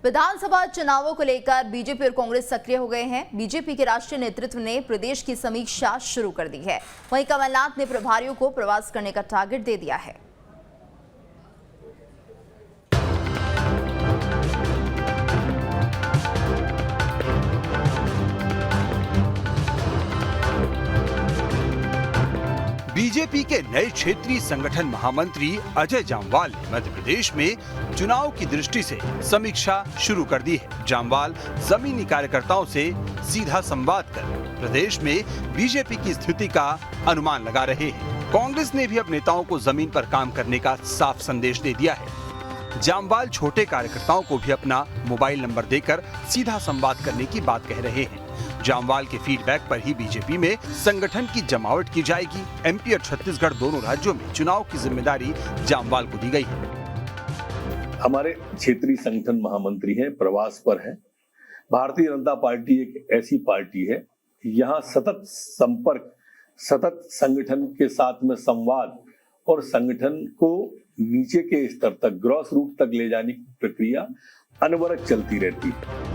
विधानसभा चुनावों को लेकर बीजेपी और कांग्रेस सक्रिय हो गए हैं। बीजेपी के राष्ट्रीय नेतृत्व ने प्रदेश की समीक्षा शुरू कर दी है। वहीं कमलनाथ ने प्रभारियों को प्रवास करने का टारगेट दे दिया है। बीजेपी के नए क्षेत्रीय संगठन महामंत्री अजय जामवाल ने मध्य प्रदेश में चुनाव की दृष्टि से समीक्षा शुरू कर दी है। जामवाल जमीनी कार्यकर्ताओं से सीधा संवाद कर प्रदेश में बीजेपी की स्थिति का अनुमान लगा रहे हैं। कांग्रेस ने भी अब नेताओं को जमीन पर काम करने का साफ संदेश दे दिया है। जामवाल छोटे कार्यकर्ताओं को भी अपना मोबाइल नंबर देकर सीधा संवाद करने की बात कह रहे हैं। जामवाल के फीडबैक पर ही बीजेपी में संगठन की जमावट की जाएगी। एमपी और छत्तीसगढ़ दोनों राज्यों में चुनाव की जिम्मेदारी जामवाल को दी गई है। हमारे क्षेत्रीय संगठन महामंत्री हैं, प्रवास पर हैं। भारतीय जनता पार्टी एक ऐसी पार्टी है, यहाँ सतत संपर्क, सतत संगठन के साथ में संवाद और संगठन को नीचे के स्तर तक, ग्रॉस रूट तक ले जाने की प्रक्रिया अनवरत चलती रहती है।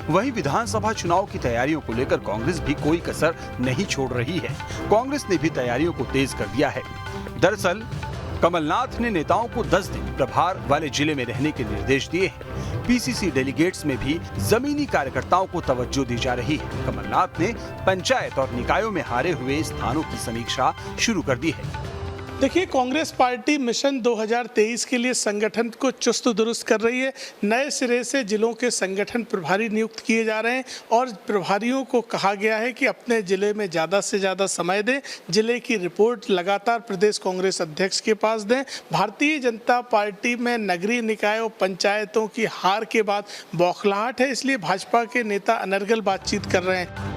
वहीं विधानसभा चुनाव की तैयारियों को लेकर कांग्रेस भी कोई कसर नहीं छोड़ रही है। कांग्रेस ने भी तैयारियों को तेज कर दिया है। दरअसल कमलनाथ ने नेताओं को 10 दिन प्रभार वाले जिले में रहने के निर्देश दिए हैं। पीसीसी डेलीगेट्स में भी जमीनी कार्यकर्ताओं को तवज्जो दी जा रही है। कमलनाथ ने पंचायत और निकायों में हारे हुए स्थानों की समीक्षा शुरू कर दी है। देखिए, कांग्रेस पार्टी मिशन 2023 के लिए संगठन को चुस्त दुरुस्त कर रही है। नए सिरे से जिलों के संगठन प्रभारी नियुक्त किए जा रहे हैं और प्रभारियों को कहा गया है कि अपने जिले में ज़्यादा से ज़्यादा समय दें। जिले की रिपोर्ट लगातार प्रदेश कांग्रेस अध्यक्ष के पास दें। भारतीय जनता पार्टी में नगरीय निकाय और पंचायतों की हार के बाद बौखलाहट है, इसलिए भाजपा के नेता अनर्गल बातचीत कर रहे हैं।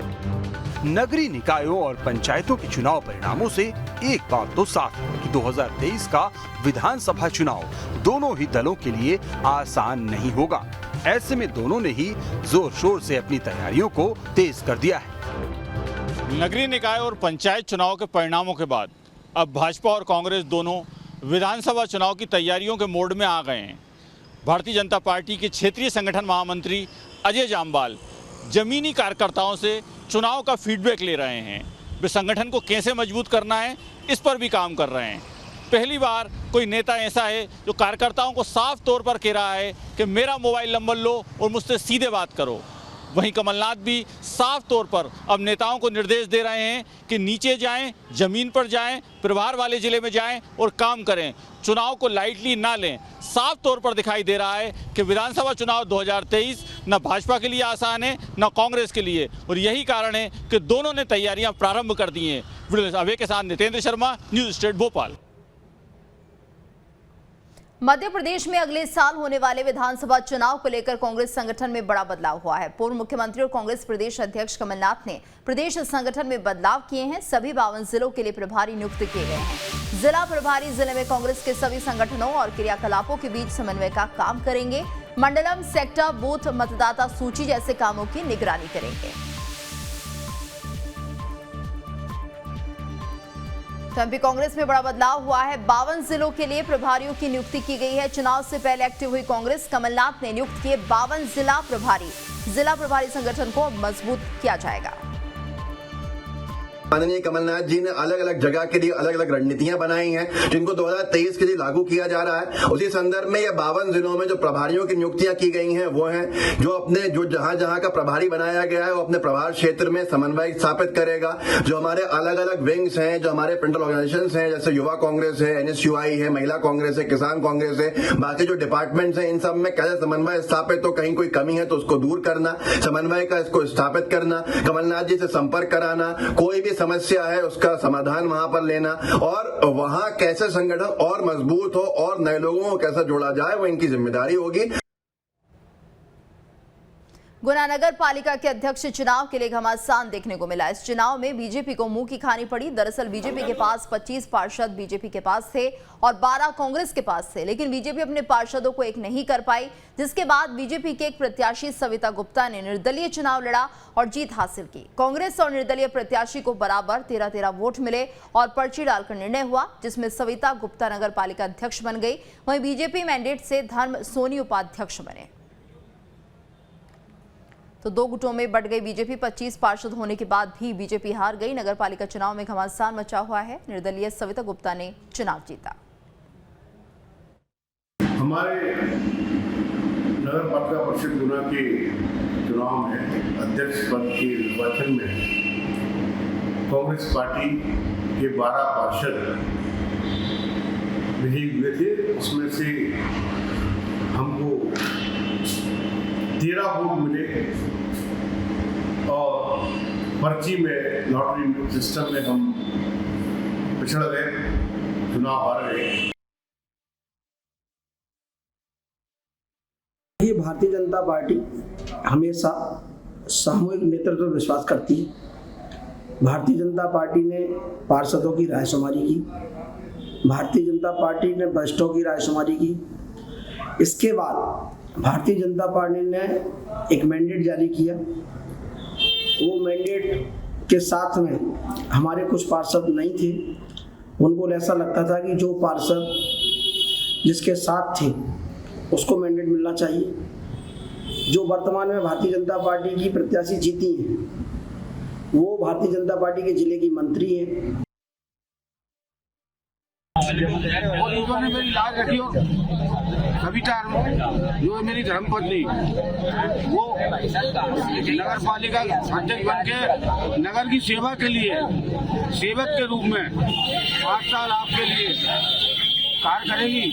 नगरीय निकायों और पंचायतों के चुनाव परिणामों से एक बात तो साफ है कि 2023 का विधानसभा चुनाव दोनों ही दलों के लिए आसान नहीं होगा। ऐसे में दोनों ने ही जोर शोर से अपनी तैयारियों को तेज कर दिया है। नगरीय निकाय और पंचायत चुनाव के परिणामों के बाद अब भाजपा और कांग्रेस दोनों विधानसभा चुनाव की तैयारियों के मोड में आ गए हैं। भारतीय जनता पार्टी के क्षेत्रीय संगठन महामंत्री अजय जामवाल जमीनी कार्यकर्ताओं से चुनाव का फीडबैक ले रहे हैं। वे संगठन को कैसे मजबूत करना है, इस पर भी काम कर रहे हैं। पहली बार कोई नेता ऐसा है जो कार्यकर्ताओं को साफ तौर पर कह रहा है कि मेरा मोबाइल नंबर लो और मुझसे सीधे बात करो। वहीं कमलनाथ भी साफ तौर पर अब नेताओं को निर्देश दे रहे हैं कि नीचे जाएं, जमीन पर जाएं, प्रभार वाले जिले में जाएं और काम करें, चुनाव को लाइटली ना लें। साफ तौर पर दिखाई दे रहा है कि विधानसभा चुनाव 2023 न भाजपा के लिए आसान है न कांग्रेस के लिए, और यही कारण है कि दोनों ने तैयारियां प्रारंभ कर दी हैं। वीडियो अभय के साथ नितेंद्र शर्मा, न्यूज स्टेट भोपाल। मध्य प्रदेश में अगले साल होने वाले विधानसभा चुनाव को लेकर कांग्रेस संगठन में बड़ा बदलाव हुआ है। पूर्व मुख्यमंत्री और कांग्रेस प्रदेश अध्यक्ष कमलनाथ ने प्रदेश संगठन में बदलाव किए हैं। सभी 52 जिलों के लिए प्रभारी नियुक्त किए गए हैं। जिला प्रभारी जिले में कांग्रेस के सभी संगठनों और क्रियाकलापों के बीच समन्वय का काम करेंगे। मंडलम, सेक्टर, बूथ, मतदाता सूची जैसे कामों की निगरानी करेंगे। तो एमपी कांग्रेस में बड़ा बदलाव हुआ है। 52 जिलों के लिए प्रभारियों की नियुक्ति की गई है। चुनाव से पहले एक्टिव हुई कांग्रेस, कमलनाथ ने नियुक्त किए 52 जिला प्रभारी। जिला प्रभारी संगठन को मजबूत किया जाएगा। माननीय कमलनाथ जी ने अलग अलग जगह के लिए अलग अलग रणनीतियां बनाई हैं, जिनको 2023 के लिए लागू किया जा रहा है। उसी संदर्भ में ये 52 जिलों में जो प्रभारियों की नियुक्तियां की गई हैं वो हैं जो जहां जहां का प्रभारी बनाया गया है वो अपने प्रभार क्षेत्र में समन्वय स्थापित करेगा। जो हमारे अलग अलग विंग्स हैं, जो हमारे फ्रंटल ऑर्गेनाइजेशंस हैं, जैसे युवा कांग्रेस है, NSUI है, महिला कांग्रेस है, किसान कांग्रेस है, बाकी जो डिपार्टमेंट्स हैं, इन सब में कैसे समन्वय स्थापित हो, कहीं कोई कमी है तो उसको दूर करना, समन्वय का इसको स्थापित करना, कमलनाथ जी से संपर्क कराना, कोई भी समस्या है उसका समाधान वहां पर लेना, और वहां कैसे संगठन और मजबूत हो और नए लोगों को कैसे जोड़ा जाए वो इनकी जिम्मेदारी होगी। गुना नगर पालिका के अध्यक्ष चुनाव के लिए घमासान देखने को मिला। इस चुनाव में बीजेपी को मुंह की खानी पड़ी। दरअसल बीजेपी के पास 25 पार्षद बीजेपी के पास थे और 12 कांग्रेस के पास थे, लेकिन बीजेपी अपने पार्षदों को एक नहीं कर पाई, जिसके बाद बीजेपी के एक प्रत्याशी सविता गुप्ता ने निर्दलीय चुनाव लड़ा और जीत हासिल की। कांग्रेस और निर्दलीय प्रत्याशी को बराबर 13-13 वोट मिले और पर्ची डालकर निर्णय हुआ, जिसमें सविता गुप्ता नगर पालिका अध्यक्ष बन गई। वहीं बीजेपी मैंडेट से धर्म सोनी उपाध्यक्ष बने। तो दो गुटों में बट गई बीजेपी। 25 पार्षद होने के बाद भी बीजेपी हार गई। नगर पालिका चुनाव में घमासान मचा हुआ है। निर्दलीय सविता गुप्ता ने चुनाव जीता। हमारे नगर पालिका परिषद गुना के चुनाव में अध्यक्ष पद के निर्वाचन में कांग्रेस पार्टी के 12 पार्षद विजयी हुए थे। उसमें से हमको 13 वोट मिले और पर्ची में लॉटरी सिस्टम में हम पिछड़ गए, चुनाव हार गए। ये भारतीय जनता पार्टी हमेशा सामूहिक नेतृत्व पर विश्वास करती है। भारतीय जनता पार्टी ने पार्षदों की रायशुमारी की, भारतीय जनता पार्टी ने वरिष्ठों की रायशुमारी की। इसके बाद भारतीय जनता पार्टी ने एक मैंडेट जारी किया। वो मैंडेट के साथ में हमारे कुछ पार्षद नहीं थे। उनको ऐसा लगता था कि जो पार्षद जिसके साथ थे उसको मैंडेट मिलना चाहिए। जो वर्तमान में भारतीय जनता पार्टी की प्रत्याशी जीती हैं वो भारतीय जनता पार्टी के जिले की मंत्री हैं। और इन्होंने मेरी लाज रखी और कविता जो मेरी धर्मपत्नी वो नगर पालिका अध्यक्ष बन के नगर की सेवा के लिए सेवक के रूप में 5 साल आपके लिए कार्य करेगी।